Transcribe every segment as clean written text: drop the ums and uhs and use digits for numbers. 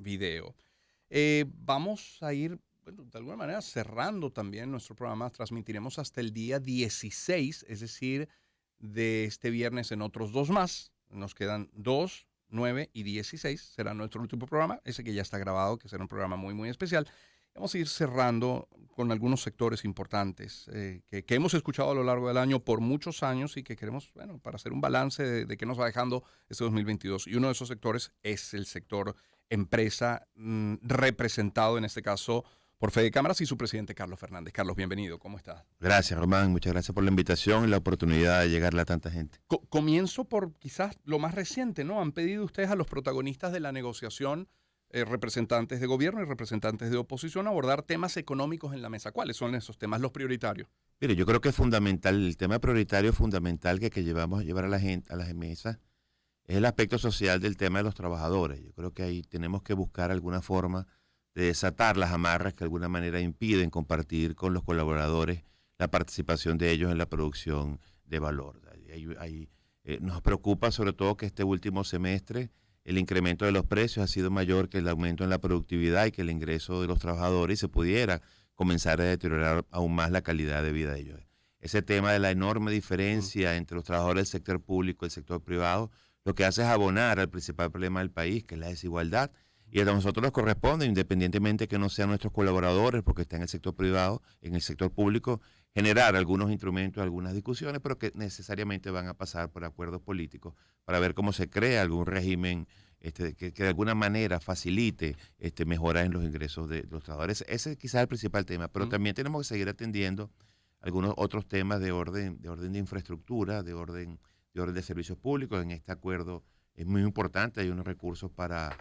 video. Vamos a ir, bueno, de alguna manera cerrando también nuestro programa. Transmitiremos hasta el día 16, es decir, de este viernes en otros dos más. Nos quedan 2, 9 y 16. Será nuestro último programa, ese que ya está grabado, que será un programa muy, muy especial. Vamos a ir cerrando con algunos sectores importantes que hemos escuchado a lo largo del año por muchos años y que queremos, bueno, para hacer un balance de qué nos va dejando este 2022. Y uno de esos sectores es el sector empresa, representado en este caso por Fede Cámaras y su presidente Carlos Fernández. Carlos, bienvenido, ¿cómo estás? Gracias, Román. Muchas gracias por la invitación y la oportunidad de llegarle a tanta gente. Comienzo por quizás lo más reciente, ¿no? Han pedido ustedes a los protagonistas de la negociación, representantes de gobierno y representantes de oposición, abordar temas económicos en la mesa. ¿Cuáles son esos temas, los prioritarios? Mire, yo creo que es fundamental, el tema prioritario fundamental que llevamos a llevar a la gente, a las mesas, es el aspecto social del tema de los trabajadores. Yo creo que ahí tenemos que buscar alguna forma de desatar las amarras que de alguna manera impiden compartir con los colaboradores la participación de ellos en la producción de valor. Nos preocupa sobre todo que este último semestre el incremento de los precios ha sido mayor que el aumento en la productividad y que el ingreso de los trabajadores y se pudiera comenzar a deteriorar aún más la calidad de vida de ellos. Ese tema de la enorme diferencia entre los trabajadores del sector público y el sector privado, lo que hace es abonar al principal problema del país, que es la desigualdad, y a nosotros nos corresponde, independientemente que no sean nuestros colaboradores, porque está en el sector privado, en el sector público, generar algunos instrumentos, algunas discusiones, pero que necesariamente van a pasar por acuerdos políticos para ver cómo se crea algún régimen que de alguna manera facilite mejoras en los ingresos de los trabajadores. Ese es quizás el principal tema, pero también tenemos que seguir atendiendo algunos otros temas de orden de infraestructura, de servicios públicos. En este acuerdo es muy importante, hay unos recursos para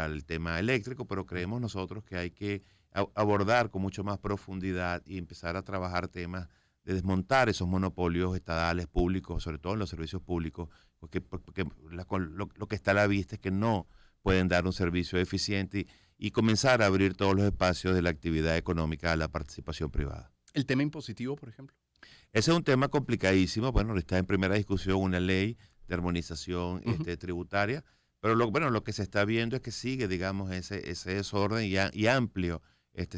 el tema eléctrico, pero creemos nosotros que hay que abordar con mucho más profundidad y empezar a trabajar temas de desmontar esos monopolios estatales públicos, sobre todo en los servicios públicos, porque lo que está a la vista es que no pueden dar un servicio eficiente y comenzar a abrir todos los espacios de la actividad económica a la participación privada. El tema impositivo, por ejemplo. Ese es un tema complicadísimo. Bueno, está en primera discusión una ley de armonización tributaria, pero lo que se está viendo es que sigue, digamos, ese desorden y amplio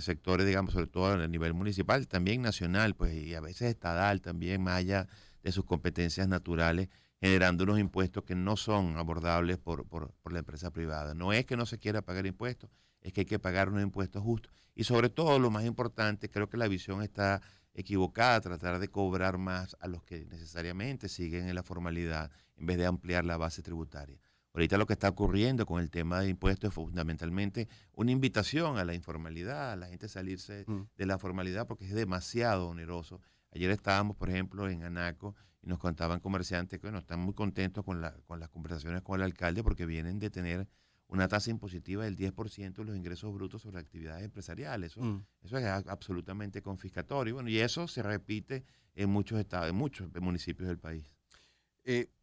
sectores, digamos, sobre todo a nivel municipal, también nacional, pues, y a veces estatal también, más allá de sus competencias naturales, generando unos impuestos que no son abordables por la empresa privada. No es que no se quiera pagar impuestos, es que hay que pagar unos impuestos justos. Y sobre todo, lo más importante, creo que la visión está equivocada, tratar de cobrar más a los que necesariamente siguen en la formalidad en vez de ampliar la base tributaria. Ahorita lo que está ocurriendo con el tema de impuestos es fundamentalmente una invitación a la informalidad, a la gente salirse de la formalidad porque es demasiado oneroso. Ayer estábamos, por ejemplo, en Anaco y nos contaban comerciantes que bueno, están muy contentos con las conversaciones con el alcalde porque vienen de tener una tasa impositiva del 10% de los ingresos brutos sobre actividades empresariales. Eso es absolutamente confiscatorio. Bueno, y eso se repite en muchos estados, en muchos municipios del país.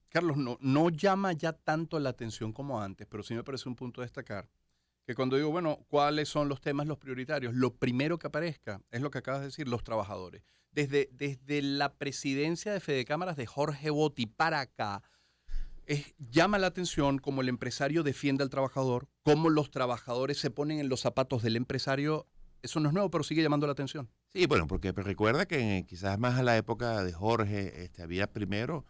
Carlos, no llama ya tanto la atención como antes, pero sí me parece un punto a destacar, que cuando digo, bueno, ¿cuáles son los temas, los prioritarios? Lo primero que aparezca es lo que acabas de decir, los trabajadores. Desde la presidencia de Fede Cámaras de Jorge Botti para acá, llama la atención cómo el empresario defiende al trabajador, cómo los trabajadores se ponen en los zapatos del empresario. Eso no es nuevo, pero sigue llamando la atención. Sí, bueno, porque recuerda que quizás más a la época de Jorge había primero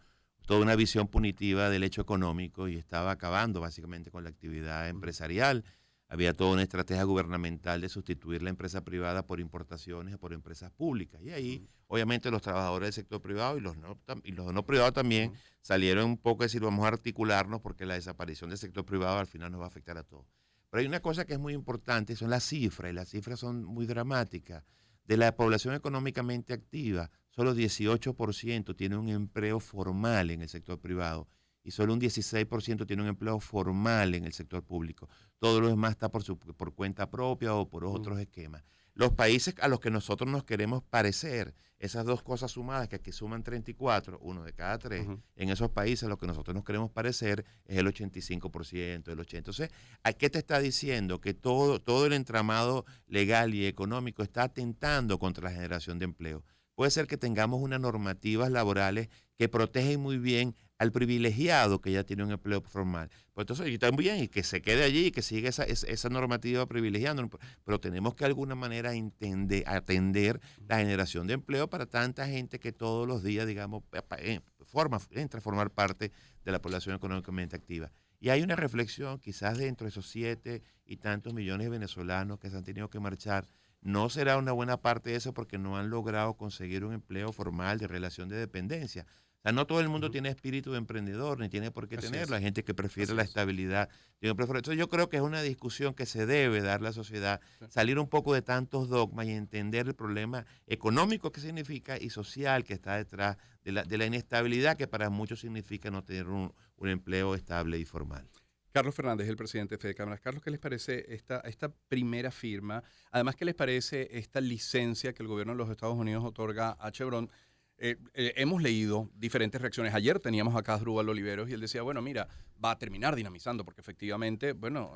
toda una visión punitiva del hecho económico y estaba acabando básicamente con la actividad empresarial. Había toda una estrategia gubernamental de sustituir la empresa privada por importaciones o por empresas públicas. Y ahí, obviamente, los trabajadores del sector privado y los no privados también salieron un poco a decir, vamos a articularnos porque la desaparición del sector privado al final nos va a afectar a todos. Pero hay una cosa que es muy importante, son las cifras, y las cifras son muy dramáticas. De la población económicamente activa, solo 18% tiene un empleo formal en el sector privado y solo un 16% tiene un empleo formal en el sector público. Todo lo demás está por cuenta propia o por otros esquemas. Los países a los que nosotros nos queremos parecer, esas dos cosas sumadas, que aquí suman 34, uno de cada tres, en esos países a los que nosotros nos queremos parecer es el 85%, el 80%. Entonces, ¿a qué te está diciendo? Que todo el entramado legal y económico está atentando contra la generación de empleo. Puede ser que tengamos unas normativas laborales que protegen muy bien al privilegiado que ya tiene un empleo formal. Pues entonces, y también, y que se quede allí, y que siga esa normativa privilegiando, pero tenemos que de alguna manera atender la generación de empleo para tanta gente que todos los días, digamos, entra a formar parte de la población económicamente activa. Y hay una reflexión, quizás dentro de esos 7 y tantos millones de venezolanos que se han tenido que marchar, no será una buena parte de eso porque no han logrado conseguir un empleo formal de relación de dependencia. O sea, no todo el mundo Ujú. tiene espíritu de emprendedor, ni tiene por qué Así tenerlo. Hay es, gente que prefiere así la es. estabilidad. Entonces yo creo que es una discusión que se debe dar la sociedad, Sí. salir un poco de tantos dogmas y entender el problema económico que significa y social que está detrás de la inestabilidad que para muchos significa no tener un empleo estable y formal. Carlos Fernández, el presidente de Fede Cámaras. Carlos, ¿qué les parece esta primera firma? Además, ¿qué les parece esta licencia que el gobierno de los Estados Unidos otorga a Chevron? Hemos leído diferentes reacciones. Ayer teníamos acá a Asdrúbal Oliveros y él decía, bueno, mira, va a terminar dinamizando porque efectivamente, bueno,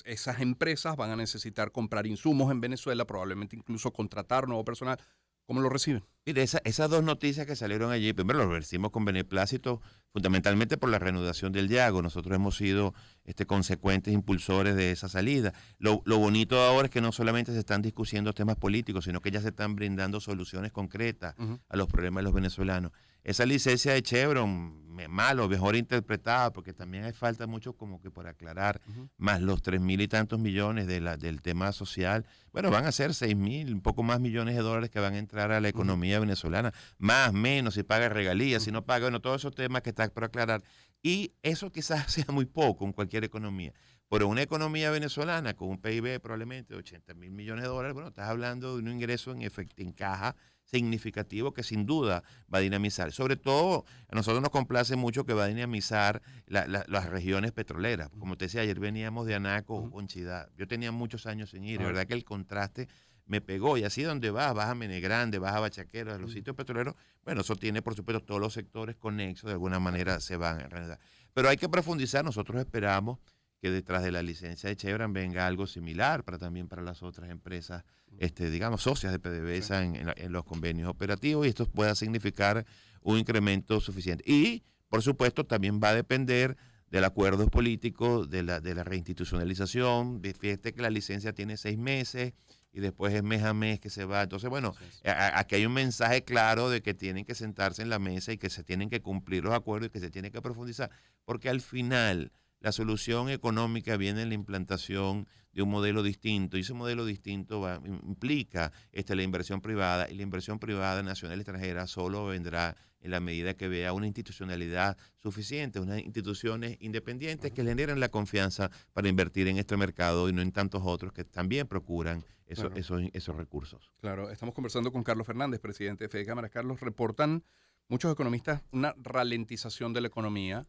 esas empresas van a necesitar comprar insumos en Venezuela, probablemente incluso contratar nuevo personal. ¿Cómo lo reciben? Mire, esas dos noticias que salieron allí, primero lo recibimos con beneplácito, fundamentalmente por la reanudación del diálogo. Nosotros hemos sido consecuentes impulsores de esa salida. Lo bonito ahora es que no solamente se están discutiendo temas políticos, sino que ya se están brindando soluciones concretas Ujú, a los problemas de los venezolanos. Esa licencia de Chevron, mal o mejor interpretada, porque también hay falta mucho como que por aclarar, ujú, más los 3.000 y tantos millones del tema social. Bueno, van a ser 6.000, un poco más millones de dólares que van a entrar a la ujú, economía venezolana, más, menos, si paga regalías, si ujú, no paga, bueno, todos esos temas que está por aclarar. Y eso quizás sea muy poco en cualquier economía. Pero una economía venezolana con un PIB probablemente de 80.000 millones de dólares, bueno, estás hablando de un ingreso en caja significativo que sin duda va a dinamizar. Sobre todo, a nosotros nos complace mucho que va a dinamizar las regiones petroleras. ujú, Como te decía, ayer veníamos de Anaco ujú. o Chidá. Yo tenía muchos años sin ir, y Ajá, verdad que el contraste me pegó. Y así donde vas a Mene Grande, vas a Bachaquero, a los ujú. sitios petroleros, bueno, eso tiene, por supuesto, todos los sectores conexos, de alguna manera se van a reanudar. Pero hay que profundizar, nosotros esperamos que detrás de la licencia de Chevron venga algo similar también para las otras empresas, digamos, socias de Sí. PDVSA en los convenios operativos, y esto pueda significar un incremento suficiente. Y, por supuesto, también va a depender del acuerdo político, de la reinstitucionalización. Fíjate que la licencia tiene 6 meses y después es mes a mes que se va. Entonces, bueno, Así es. aquí hay un mensaje claro de que tienen que sentarse en la mesa y que se tienen que cumplir los acuerdos y que se tiene que profundizar, porque al final la solución económica viene en la implantación de un modelo distinto, y ese modelo distinto implica la inversión privada, y la inversión privada nacional y extranjera solo vendrá en la medida que vea una institucionalidad suficiente, unas instituciones independientes Ujú, que generen la confianza para invertir en este mercado y no en tantos otros que también procuran claro. esos recursos. Claro, estamos conversando con Carlos Fernández, presidente de Fede Cámaras. Carlos, reportan muchos economistas una ralentización de la economía.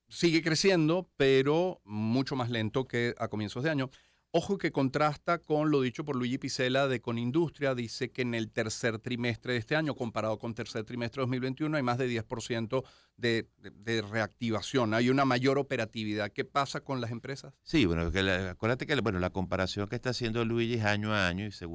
Sigue creciendo, pero mucho más lento que a comienzos de año. Ojo que contrasta con lo dicho por Luigi Picela de Conindustria. Dice que en el tercer trimestre de este año, comparado con tercer trimestre de 2021, hay más de 10% de reactivación. Hay una mayor operatividad. ¿Qué pasa con las empresas? Sí, bueno, acuérdate que bueno, la comparación que está haciendo Luigi es año a año, y Sí.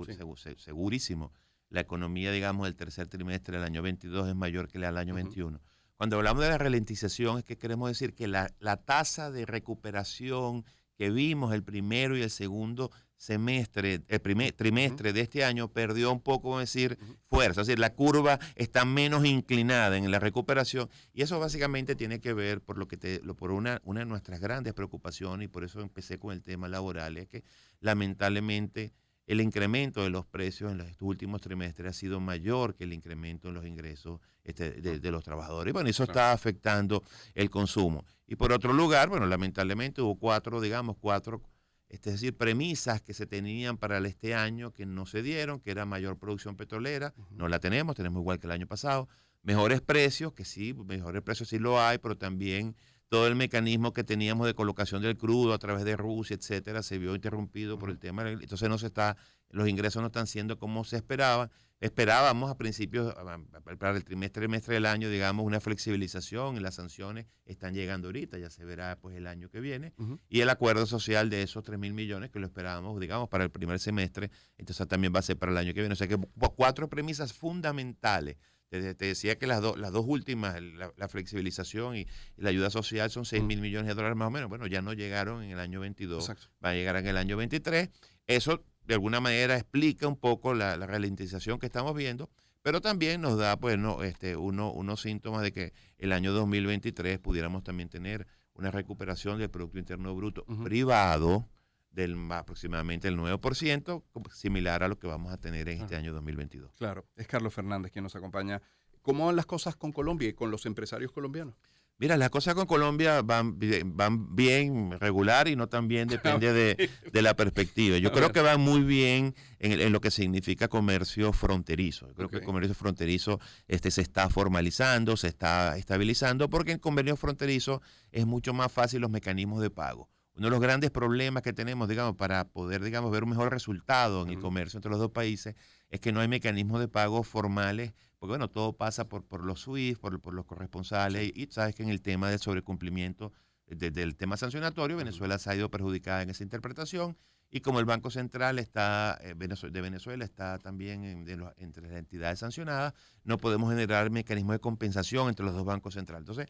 segurísimo, la economía, digamos, del tercer trimestre del año 22 es mayor que la del año Ujú, 21. Cuando hablamos de la ralentización, es que queremos decir que la tasa de recuperación que vimos el primero y el segundo semestre, el primer ujú, trimestre de este año, perdió un poco, vamos a decir, ujú. fuerza. Es decir, la curva está menos inclinada en la recuperación, y eso básicamente tiene que ver por por una de nuestras grandes preocupaciones, y por eso empecé con el tema laboral, es que lamentablemente el incremento de los precios en estos últimos trimestres ha sido mayor que el incremento en los ingresos Ah, de los trabajadores. Y bueno, eso claro. está afectando el consumo. Y por otro lugar, bueno, lamentablemente hubo cuatro, es decir, premisas que se tenían para este año que no se dieron, que era mayor producción petrolera, Ujú, no la tenemos igual que el año pasado. Mejores precios, que sí, mejores precios sí lo hay, pero también todo el mecanismo que teníamos de colocación del crudo a través de Rusia, etcétera, se vio interrumpido por ujú. el tema. Entonces los ingresos no están siendo como se esperaba. Esperábamos a principios, para el trimestre del año, digamos, una flexibilización, y las sanciones están llegando ahorita, ya se verá pues el año que viene. Ujú, Y el acuerdo social de esos 3.000 millones que lo esperábamos, digamos, para el primer semestre, entonces también va a ser para el año que viene. O sea que 4 premisas fundamentales Te decía que las dos últimas, la flexibilización y la ayuda social son 6.000 millones de dólares más o menos. Bueno, ya no llegaron en el año 22, Exacto. va a llegar en el año 23. Eso de alguna manera explica un poco la ralentización que estamos viendo, pero también nos da pues, no, unos síntomas de que el año 2023 pudiéramos también tener una recuperación del Producto Interno Bruto privado del aproximadamente el 9%, similar a lo que vamos a tener en este año 2022. Claro, es Carlos Fernández quien nos acompaña. ¿Cómo van las cosas con Colombia y con los empresarios colombianos? Mira, las cosas con Colombia van bien, regular y no tan bien, depende de la perspectiva. Yo creo que van muy bien en lo que significa comercio fronterizo. Yo creo que el comercio fronterizo se está formalizando, se está estabilizando, porque en comercio fronterizo es mucho más fácil los mecanismos de pago. Uno de los grandes problemas que tenemos, digamos, para poder, digamos, ver un mejor resultado en el comercio entre los dos países es que no hay mecanismos de pago formales, porque bueno, todo pasa por los SWIFT, por los corresponsales, y sabes que en el tema del sobrecumplimiento del tema sancionatorio, Venezuela se ha ido perjudicada en esa interpretación, y como el Banco Central de Venezuela está también entre las entidades sancionadas, no podemos generar mecanismos de compensación entre los dos bancos centrales. Entonces,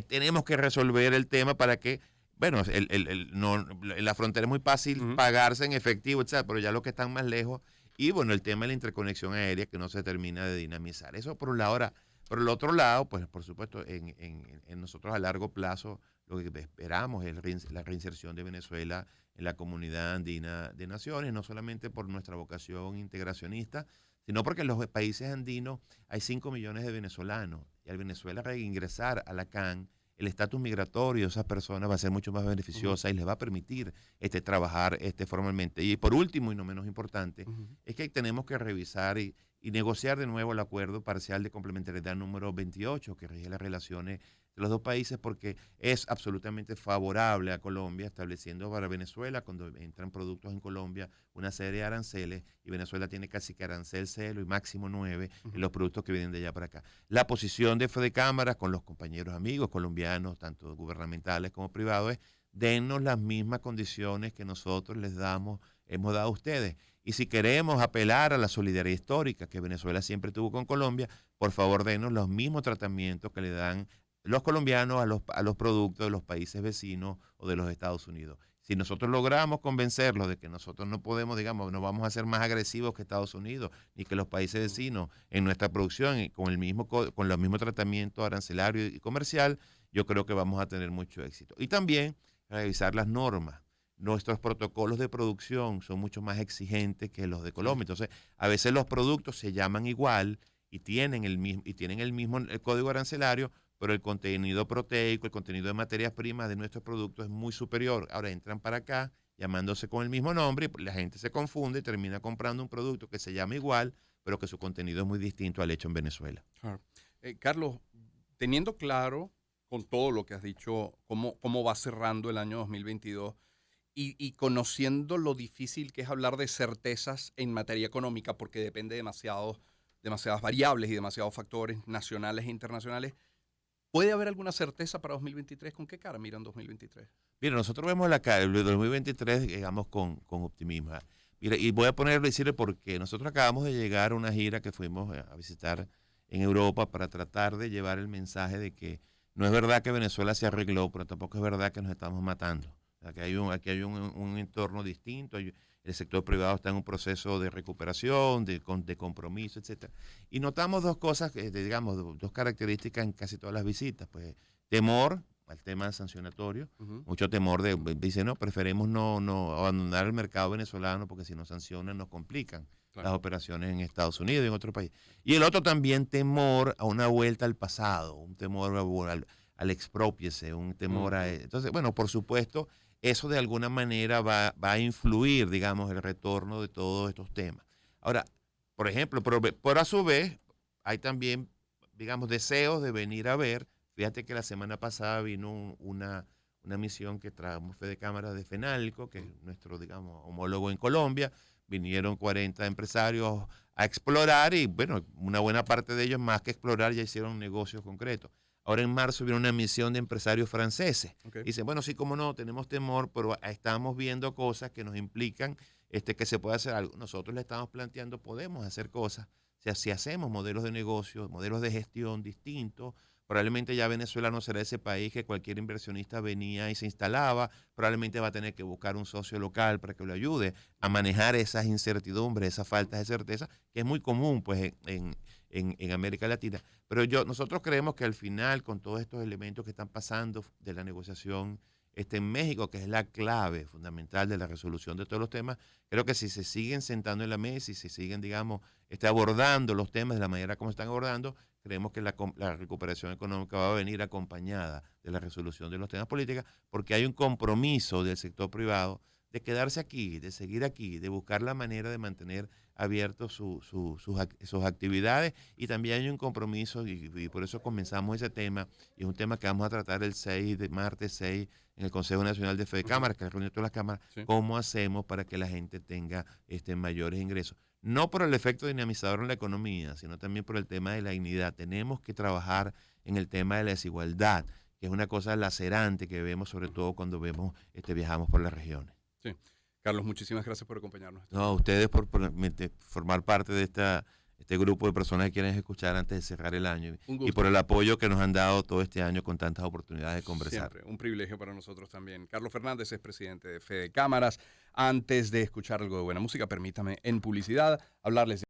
tenemos que resolver el tema para que bueno, en la frontera es muy fácil pagarse en efectivo, etcétera, pero ya los que están más lejos, y bueno, el tema de la interconexión aérea que no se termina de dinamizar. Eso por un lado. Ahora, por el otro lado, pues por supuesto, en nosotros a largo plazo, lo que esperamos es la reinserción de Venezuela en la comunidad andina de naciones, no solamente por nuestra vocación integracionista, sino porque en los países andinos hay 5 millones de venezolanos, y al Venezuela reingresar a la CAN, el estatus migratorio de esas personas va a ser mucho más beneficiosa y les va a permitir trabajar formalmente. Y por último, y no menos importante, es que tenemos que revisar y negociar de nuevo el acuerdo parcial de complementariedad número 28 que rige las relaciones de los dos países, porque es absolutamente favorable a Colombia, estableciendo para Venezuela, cuando entran productos en Colombia, una serie de aranceles, y Venezuela tiene casi que arancel 0 y máximo 9 en los productos que vienen de allá para acá. La posición de Fede Cámaras con los compañeros amigos colombianos, tanto gubernamentales como privados, es dennos las mismas condiciones que nosotros hemos dado a ustedes. Y si queremos apelar a la solidaridad histórica que Venezuela siempre tuvo con Colombia, por favor denos los mismos tratamientos que le dan los colombianos a los productos de los países vecinos o de los Estados Unidos. Si nosotros logramos convencerlos de que nosotros no podemos, digamos, no vamos a ser más agresivos que Estados Unidos ni que los países vecinos en nuestra producción y con los mismos tratamientos arancelario y comercial, yo creo que vamos a tener mucho éxito. Y también revisar las normas. Nuestros protocolos de producción son mucho más exigentes que los de Colombia. Entonces, a veces los productos se llaman igual y tienen el mismo código arancelario, pero el contenido proteico, el contenido de materias primas de nuestros productos es muy superior. Ahora entran para acá llamándose con el mismo nombre y la gente se confunde y termina comprando un producto que se llama igual, pero que su contenido es muy distinto al hecho en Venezuela. Claro. Carlos, teniendo claro con todo lo que has dicho, cómo va cerrando el año 2022 y conociendo lo difícil que es hablar de certezas en materia económica, porque depende demasiadas variables y demasiados factores nacionales e internacionales, ¿puede haber alguna certeza para 2023? ¿Con qué cara miran 2023? Mira, nosotros vemos el 2023, digamos, con optimismo. Mira, y voy a decirle por qué. Nosotros acabamos de llegar a una gira que fuimos a visitar en Europa para tratar de llevar el mensaje de que no es verdad que Venezuela se arregló, pero tampoco es verdad que nos estamos matando. Aquí hay un entorno distinto, el sector privado está en un proceso de recuperación, de compromiso, etcétera. Y notamos dos cosas, digamos, dos características en casi todas las visitas. Pues temor al tema sancionatorio, mucho temor dice, no, preferimos no abandonar el mercado venezolano porque si nos sancionan nos complican las operaciones en Estados Unidos y en otros países. Y el otro también temor a una vuelta al pasado, un temor al expropiese, un temor a... Entonces, bueno, por supuesto, eso de alguna manera va a influir, digamos, el retorno de todos estos temas. Ahora, por ejemplo, por a su vez, hay también, digamos, deseos de venir a ver. Fíjate que la semana pasada vino una misión que trajo Fede Cámaras de FENALCO, que es nuestro, digamos, homólogo en Colombia. Vinieron 40 empresarios a explorar y, bueno, una buena parte de ellos, más que explorar, ya hicieron negocios concretos. Ahora en marzo viene una misión de empresarios franceses. Dicen, bueno, sí, como no, tenemos temor, pero estamos viendo cosas que nos implican que se puede hacer algo. Nosotros le estamos planteando, podemos hacer cosas sea, si hacemos modelos de negocio, modelos de gestión distintos, probablemente ya Venezuela no será ese país que cualquier inversionista venía y se instalaba, probablemente va a tener que buscar un socio local para que lo ayude a manejar esas incertidumbres, esas faltas de certeza, que es muy común pues en América Latina. Pero nosotros creemos que al final, con todos estos elementos que están pasando de la negociación en México, que es la clave fundamental de la resolución de todos los temas, creo que si se siguen sentando en la mesa y se siguen, digamos, abordando los temas de la manera como están abordando, creemos que la recuperación económica va a venir acompañada de la resolución de los temas políticos, porque hay un compromiso del sector privado de quedarse aquí, de seguir aquí, de buscar la manera de mantener abiertos sus actividades, y también hay un compromiso, y por eso comenzamos ese tema, y es un tema que vamos a tratar el martes 6 en el Consejo Nacional de Fe de Cámaras, que reúne todas las cámaras, sí. ¿Cómo hacemos para que la gente tenga mayores ingresos? No por el efecto dinamizador en la economía, sino también por el tema de la dignidad. Tenemos que trabajar en el tema de la desigualdad, que es una cosa lacerante que vemos sobre todo cuando viajamos por las regiones. Sí. Carlos, muchísimas gracias por acompañarnos. No, a ustedes por formar parte de este grupo de personas que quieren escuchar antes de cerrar el año, y por el apoyo que nos han dado todo este año con tantas oportunidades de conversar. Siempre, un privilegio para nosotros también. Carlos Fernández es presidente de Fede Cámaras. Antes de escuchar algo de buena música, permítame en publicidad hablarles de